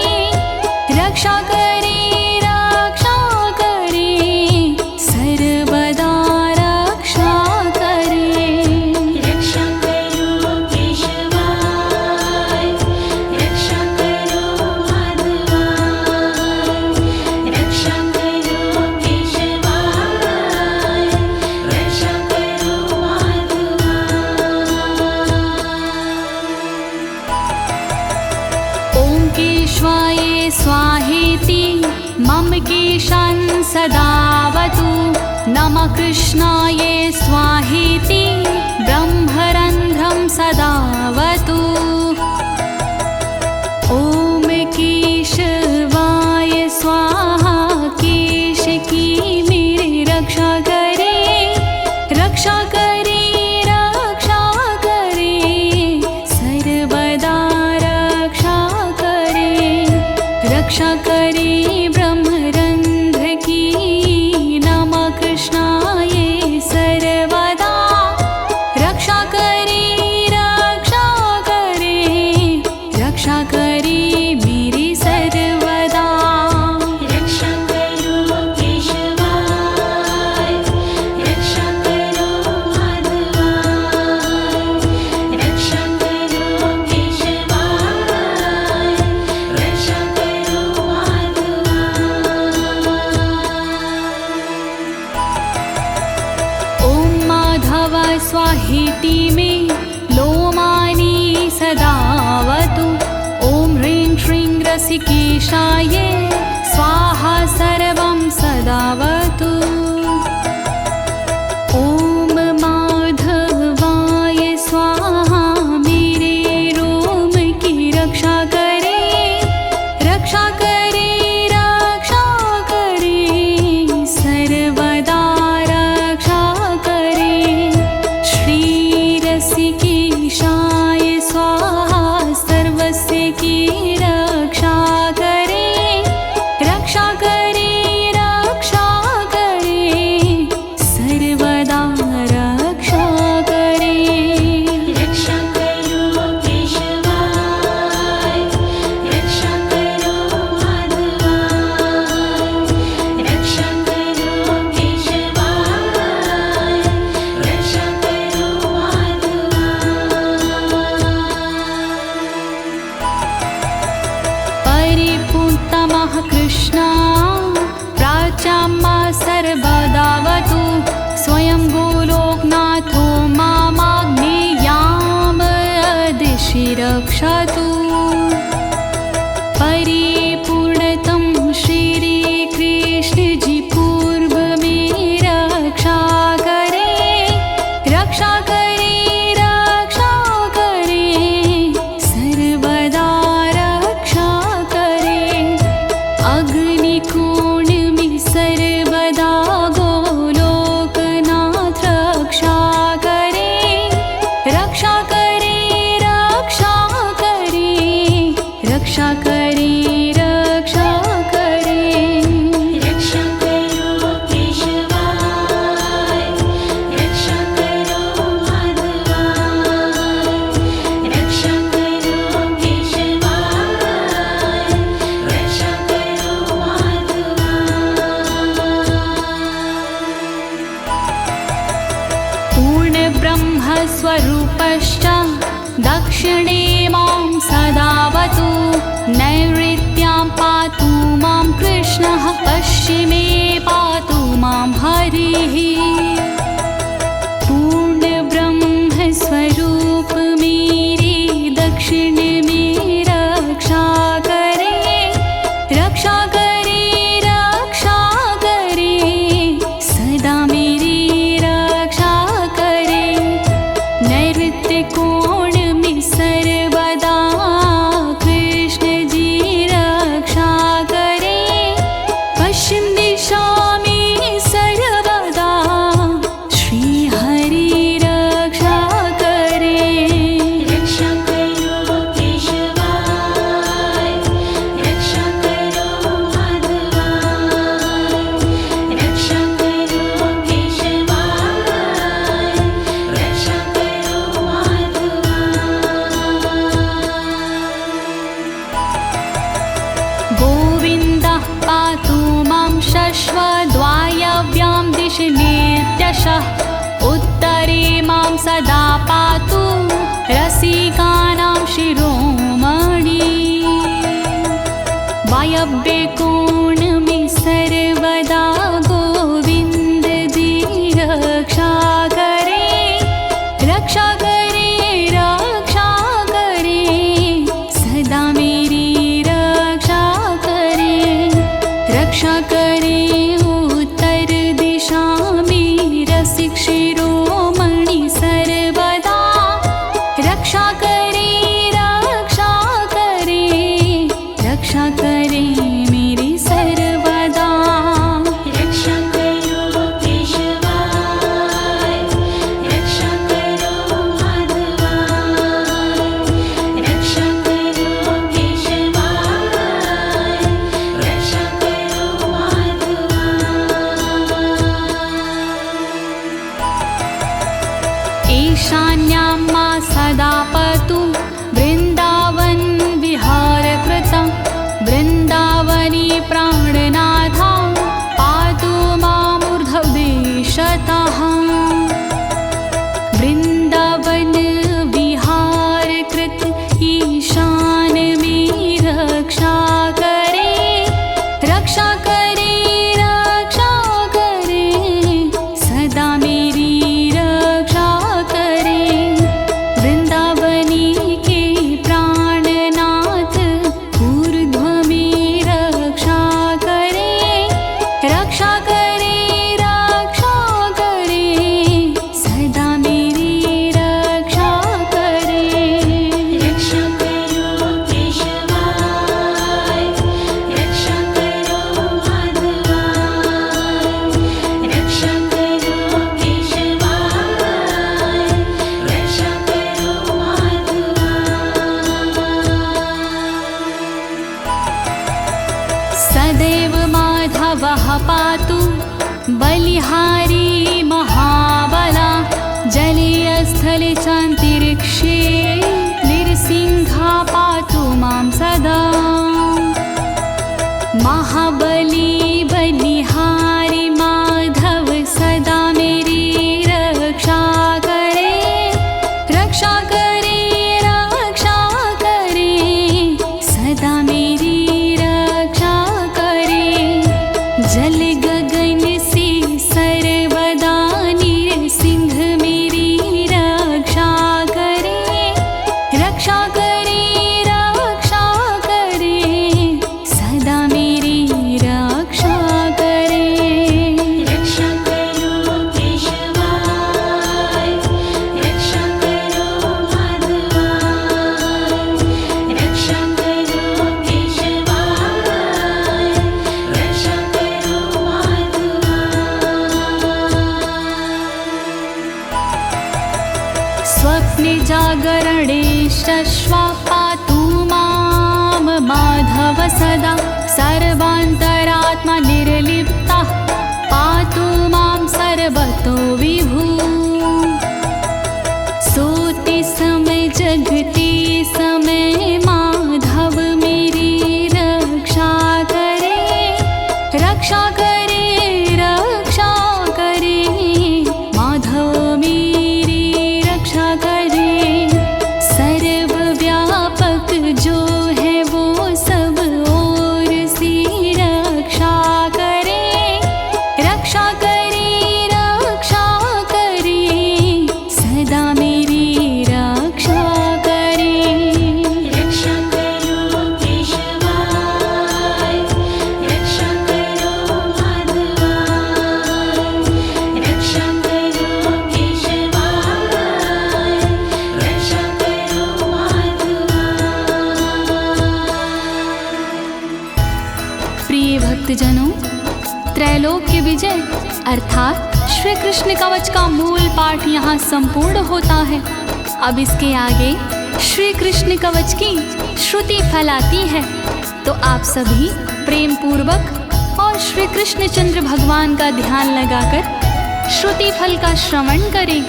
रक्षा करे रक्षा करे सर्वदा रक्षा करे रक्षा करो केशवाय रक्षा करो माधवाय रक्षा करो केशवाय रक्षा करो माधवाय ॐ केशवाय स्वाहेति मम केशान् सदावतु नमः कृष्णाय स्वाहेति ब्रह्मरन्ध्रं सदावतु ॐ केशवाय स्वाहा केश की मेरी रक्षा करे रक्षा करे रक्षा करे सर्वदा रक्षा करे रक्षा करे ब्रह्मरंध्र की नमः कृष्णाय सर्वदा रक्षा करे रक्षा करे रक्षा करे मेरी सर्वदा रक्षा करो केशवाय रक्षा करो माधवाय रक्षा करो केशवाय रक्षा करो माधवाय ॐ माधव स्वाहेति मे लोमानि सदावतु ॐ ह्रीं श्रीं रसिकेशाय स्वाहा सर्वं सदावतु ॐ माधवाय स्वाहा मेरे रोम की रक्षा करे रक्षा करे रक्षा करे सर्वदा रक्षा करे श्री रसिकेशाय रक्षा करे रक्षा करे सर्वदा रक्षा करे अग्निकोण में सर्वदा गोलोकनाथ रक्षा करे रक्षा करे रक्षा करे रक्षा करे रक्षा करे रक्षा करो केशवाय रक्षा करो माधवाय रक्षा करो केशवाय रक्षा करो माधवाय पूर्ण ब्रह्म स्वरूपश्च दक्षिणे मां सदावतु नैऋत्यां पातु मां कृष्णः पश्चिमे पातु मां हरिः पूर्ण ब्रह्म स्वरूप मेरे दक्षिण में रक्षा करे रक्षा करे रक्षा करे सदा मेरी रक्षा करे नैऋत्य कोण में सर्वदा कृष्ण जी रक्षा करे पश्चिम दिशा में सर्वदा श्री हरि रक्षा करे रक्षा करो केशवाय रक्षा करो माधवाय रक्षा करो केशवाय रक्षा करो माधवाय गोविन्दः पातु मां शश्वद्वायव्यां दिशि नित्यशः उत्तरे मां सदा पातु रसिकानां शिरोमणि वायव्ये कोण में सर्वदा गोविन्द जी रक्षा करे रक्षा करे रक्षा करे सदा मेरी रक्षा करे रक्षा करे उत्तर दिशा में रसिक शिरोमणि सर्वदा रक्षा करे रक्षा करे रक्षा करे मेरी सर्वदा रक्षा करो केशवाय रक्षा करो माधवाय रक्षा करो केशवाय रक्षा करो माधवाय ईशान्यां मा सदा पतु वृन्दावन विहारकृतं वृन्दावनी प्राणनाथा पातु मामूर्ध्वदेशतः वृन्दावन विहारकृत ईशान में रक्षा करे रक्षा करे रक्षा करे सदा मेरी रक्षा करे वृंदावनी के प्राणनाथ ऊर्ध्व में रक्षा करे रक्षा करे रक्षा करे सदा मेरी रक्षा करे रक्षा करो केशवाय रक्षा करो माधवाय रक्षा करो केशवाय रक्षा करो माधवाय सदैव माधवः पातु बलिहारी महाबला जले स्थले चान्तरिक्षे नृसिंहा पातु मां सदा महाबली बलिहारी माधव सदा मेरी रक्षा करे रक्षा करे रक्षा करे सदा मेरी रक्षा करे जल गगन से सर्वदा नृसिंह मेरी रक्षा करे रक्षा करे रक्षा करे सदा मेरी रक्षा करे स्वप्ने जागरणे शश्वा पातु मां माधव सदा सर्वान्तरात्मा निर्लिप्ता पातु मां सर्वतो विभु सोते समय जगते समय माधव मेरी रक्षा करे रक्षा करे रक्षा करे माधव मेरी रक्षा करे सर्वव्यापक जो है वो सब ओर से रक्षा करे रक्षा करे रक्षा करे सदा मेरी रक्षा करे रक्षा करो केशवाय रक्षा करो माधवाय रक्षा करो केशवाय रक्षा करो माधवाय। प्रिय भक्तजनों, त्रैलोक्य विजय अर्थात श्री कृष्ण कवच का मूल पाठ यहाँ संपूर्ण होता है। अब इसके आगे श्री कृष्ण कवच की श्रुति फैलाती है, तो आप सभी प्रेम पूर्वक और श्री कृष्ण चंद्र भगवान का ध्यान लगाकर श्रुति फल का श्रवण करें।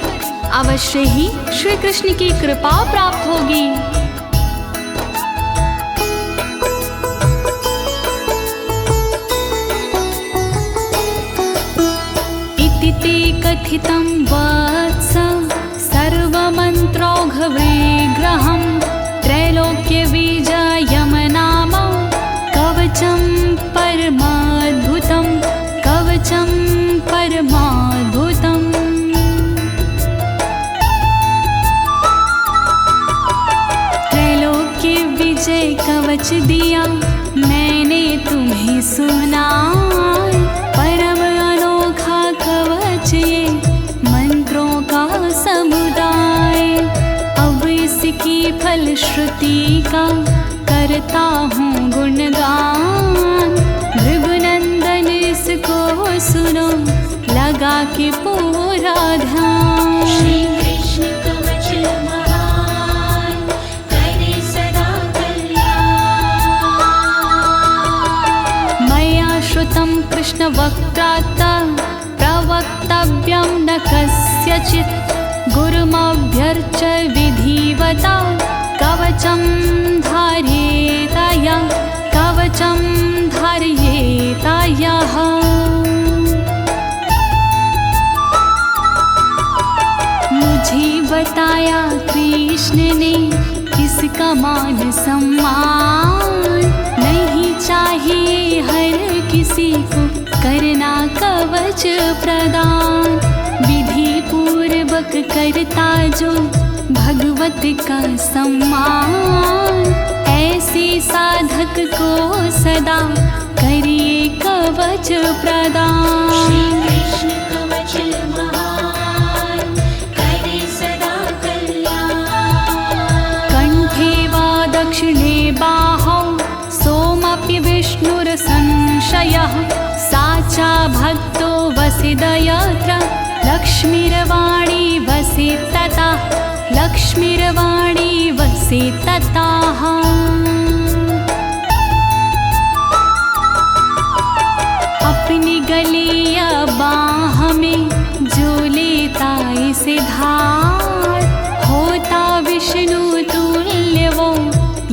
अवश्य ही श्री कृष्ण की कृपा प्राप्त होगी। इति ते कथितं वत्स सर्वमन्त्रौघविग्रहं त्रैलोक्यविजयं नाम कवचं परमाद्भुतं कवचं परमाद्भुतम्। त्रैलोक्य विजय कवच दिया मैंने तुम्हें सुना, परम अनोखा कवच ये मंत्रों का समुदाय। अब इसकी फलश्रुति का करता हूँ गुणगान, भृगुनंदन इसको सुनो लगा के पूरा ध्यान। श्री कृष्ण कवच महान करे सदा कल्याण। मया श्रुतं कृष्ण वक्त्रात् प्रवक्तव्यं न कस्यचित्, गुरुमभ्यर्च्य विधिवता कवचं धारयेताया कवचं धारयेतायाः। मुझे बताया कृष्ण ने इसका मान सम्मान, नहीं चाहिए हर किसी को करना कवच प्रदान। विधि पूर्वक करता जो भगवत का सम्मान, ऐसे साधक को सदा करिए कवच प्रदान। श्री कृष्ण कवच महान करे सदा कल्याण। कंठे वा दक्षिणे बाहौ सोमपि विष्णुरसंशयः, साचा भक्तो वसिदयत्र लक्ष्मीर्वाणी वसि तथा लक्ष्मीर्वाणी वसि तताः। अपनी गले या बाह में जो लेता इसे धार, होता विष्णु तुल्य वो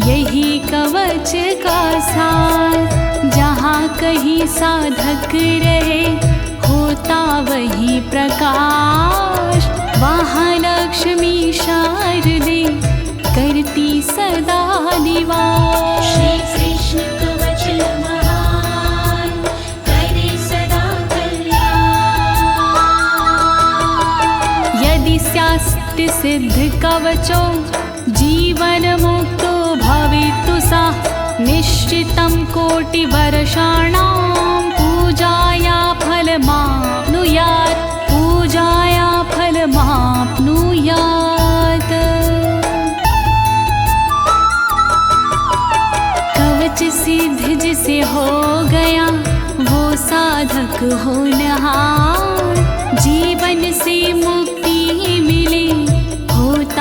यही कवच का सार। जहाँ कहीं साधक रहे होता वही प्रकाश, वहाँ लक्ष्मी शारदे करती सदा निवास। श्री कृष्ण कवच महान करे सदा कल्याण। यदि स्यास्ति सिद्ध कवचो जीवन मुक्तो भवितु सा, निश्चितं कोटिवर्षाणां पूजाया फलमाप्नुयात् पूजाया फलमाप्नुयात्। कवच सिद्ध जिसे हो गया वो साधक होनहार, जीवन से मुक्ति मिले होता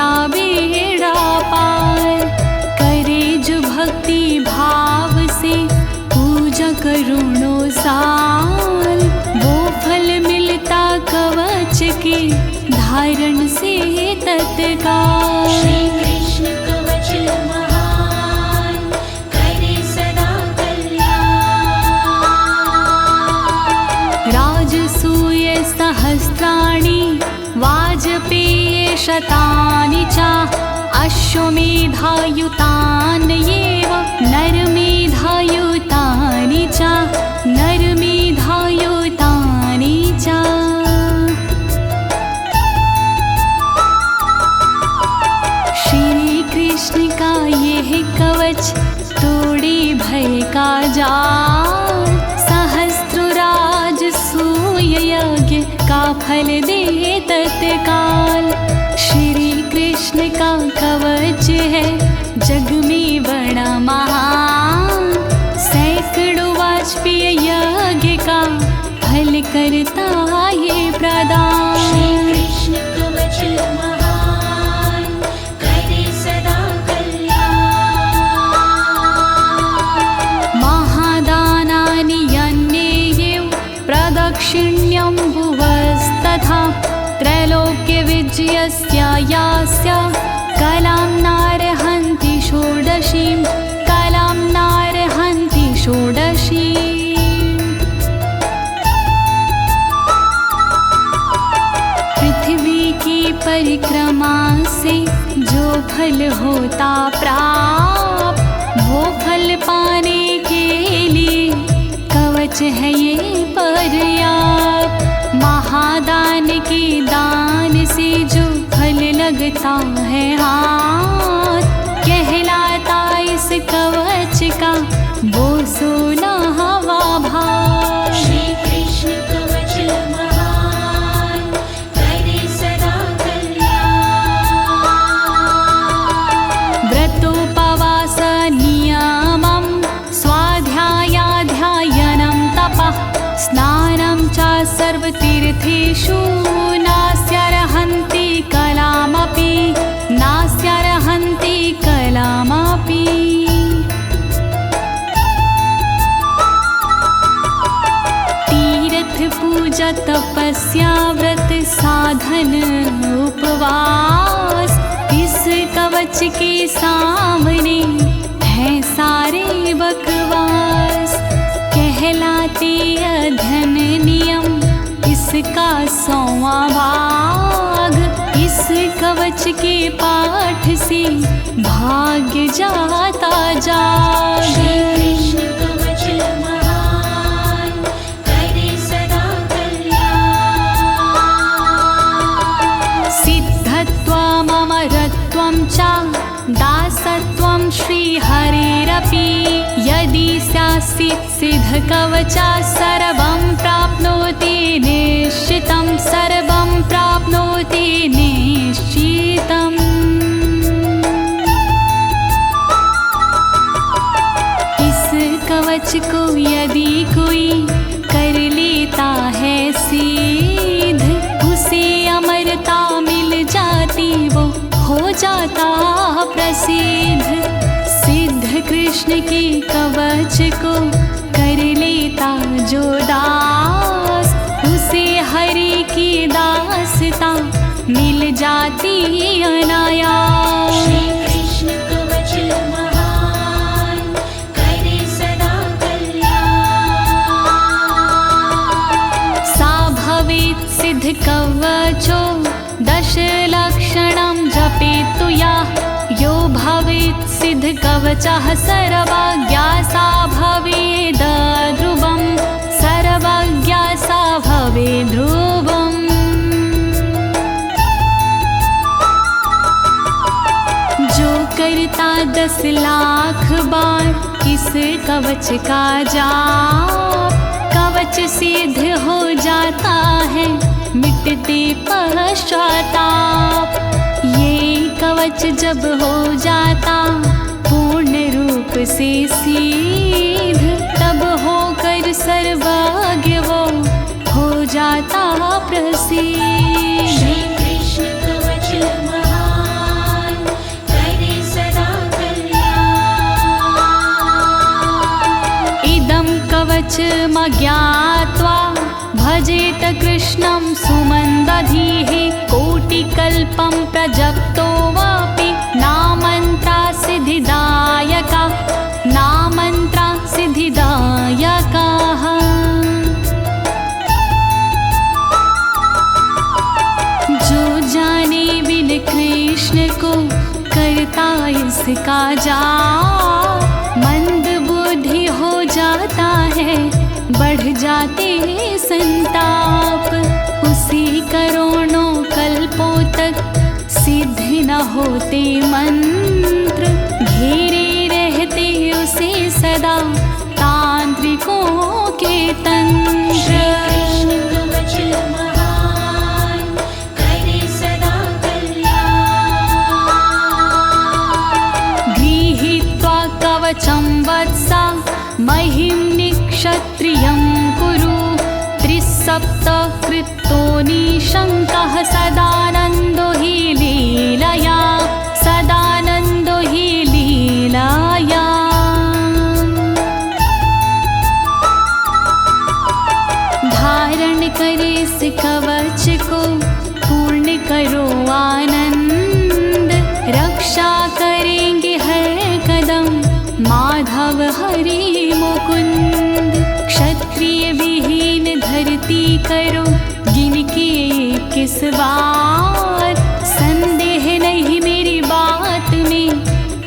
सरकार। श्री कृष्ण कवच महान करे सदा कल्याण। राजसूय सहस्राणि वाजपेय शतानि च अश्वमेधायुतान्येव नरमेधायुतानि च नरमेधायुतानि च। श्री कृष्ण का यह कवच तोड़े भय का जाल, सहस्त्रराज सूय यज्ञ का फल दे तत्काल। श्री कृष्ण का कवच है जग में बड़ा महान, सैकड़ों वाजपेय यज्ञ का फल करता ये प्रदान। श्री कृष्ण कवच महान करे सदा कल्याण। महादानानि यन्नेयेव प्रदक्षिण्यं भुवस्तथा, त्रैलोक्यविजयस्य यास्य कलां नार्हन्ति षोडशीं, कलां नार्हन्ति षोडशीम्। पृथ्वी की परिक्रमा से जो फल होता प्राप्त, वो फल पाने के लिए कवच है ये पर्याप्त। महादान के दान से जो फल लगता है हाथ, कहलाता इस कवच का वो सोना हवा भार। श्री कृष्ण कवच महान करे सदा कल्याण। व्रतोपवास नियमं स्वाध्यायाध्ययनं तपः, स्नानं च सर्वतीर्थेषु नास्यर्हन्ति कलामपि, नास्यर्हन्ति कलामपि। तीर्थ पूजा तपस्या व्रत साधन उपवास, इस कवच के सामने है सारे बकवास। कहलाते अध्ययन नियम इसका 100वां भाग, इस कवच के पाठ से भाग्य जाता जाग। श्री कृष्ण कवच महान करे सदा कल्याण। सिद्धत्वम् अमरत्वं च दासत्वं श्रीहरेरपि, यदि स्यात्सित् सिद्धकवचा सर्वं प्राप्नोति निश्चितं, सर्वं प्राप्नोति निश्चितम्। इस कवच को यदि कोई कर लेता है सिद्ध, उसे अमरता मिल जाती, वो हो जाता प्रसिद्ध। सिद्ध कृष्ण के कवच को कर लेता जो दास, उसे हरि की दासता मिल जाती अनायास। श्री कृष्ण कवच महान करे सदा कल्याण। सा भवेत् सिद्ध कवचो दशलक्षणं जपेतु या, यो भवेत् सिद्ध कवचः सर्वज्ञा सा भवेद् ध्रुवं, सर्वज्ञा सा भवेद् ध्रुवम्। जो करता 10 लाख बार इस कवच का जाप, कवच सिद्ध हो जाता है मिटते पश्चाताप। ये कवच जब हो जाता पूर्ण रूप से सिद्ध, तब होकर सर्वज्ञ वो हो जाता प्रसिद्ध। श्री कृष्ण कवच महान करे सदा कल्याण। इदं कवचमज्ञात्वा भजेत कृष्णं सुमन्दधीः, कोटिक कल्पं प्रजप्तो वापि नामन्त्रा सिद्धिदायका नामन्त्रा सिद्धिदायकाः। जो जाने बिन कृष्ण को करता इसका जाप, मंद बुद्धि हो जाता है, बढ़ जाते संताप। उसी करोड़ों कल्पों तक सिद्ध न होते मंत्र, घेरे रहते उसे सदा तांत्रिकों के तंत्र। कृष्ण कवच महान करे सदा कल्याण। गृहीत्वा कवचं वत्सा महिं निक्षत्रियं कुरु। त्रिसप्तकृतो निशङ्कः सदानन्दो हि लीलया सदानन्दो हि लीलया। धारण करे इस कवच को पूर्ण करो आनंद, रक्षा करेंगे हर कदम माधव हरि मुकुंद। क्षत्रिय विहीन धरती करो गिनके 21 बार, संदेह नहीं मेरी बात में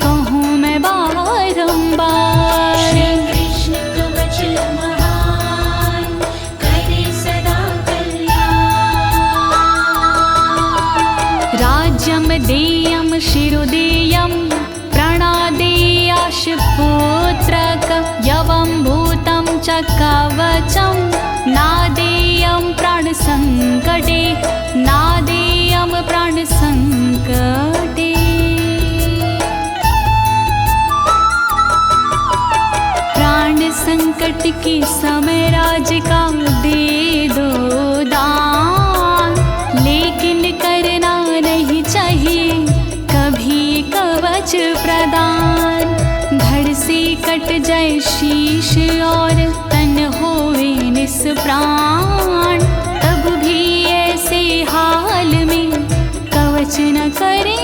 कहूँ मैं बारंबार। श्री कृष्ण कवच महान करे सदा कल्याण। राज्यं देयं शिरोदेयं प्रणादेयाश पुत्रक, यवं भूतं च कवचं नादेयं प्राणसंकटे नादेयं प्राणसंकटे। प्राण संकट के समय राज का दे दो दान, लेकिन करना नहीं चाहिए कभी कवच प्रदान। धड़ से कट जाए शीश और तन होए निष्प्राण, तब भी ऐसे हाल में कवच न करे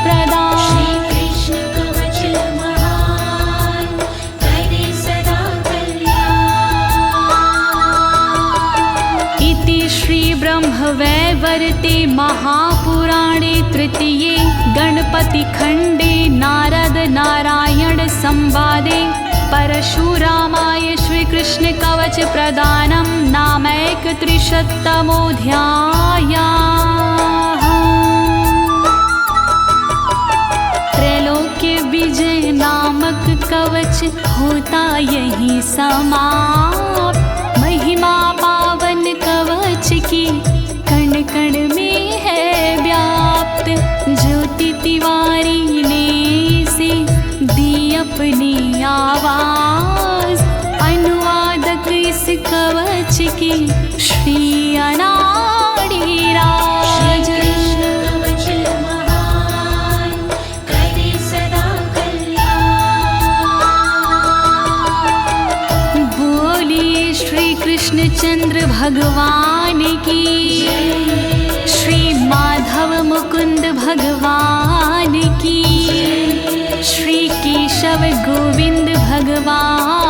प्रदान। श्री कृष्ण कवच महान करे सदा कल्याण। इति श्री ब्रह्मवैवर्ते महापुराणे तृतीये गणपति खंडे नारद नारायण संवादे परशुरामाय श्रीकृष्ण कवच प्रदानं नामैकत्रिशतमोऽध्यायः। त्रैलोक्य विजय नामक कवच होता यही समाप्त। महिमा पावन कवच की कण कण में है व्याप्त। ज्योति तिवारी ने से दी अपनी आवाज, अनुवादक इस कवच की श्री अनाड़ी राज। कृष्ण कवच महान करे सदा कल्याण। बोलिए श्री कृष्णचंद्र भगवान की, श्री माधव मुकुंद भगवान की, श्री केशव गोविंद भगवान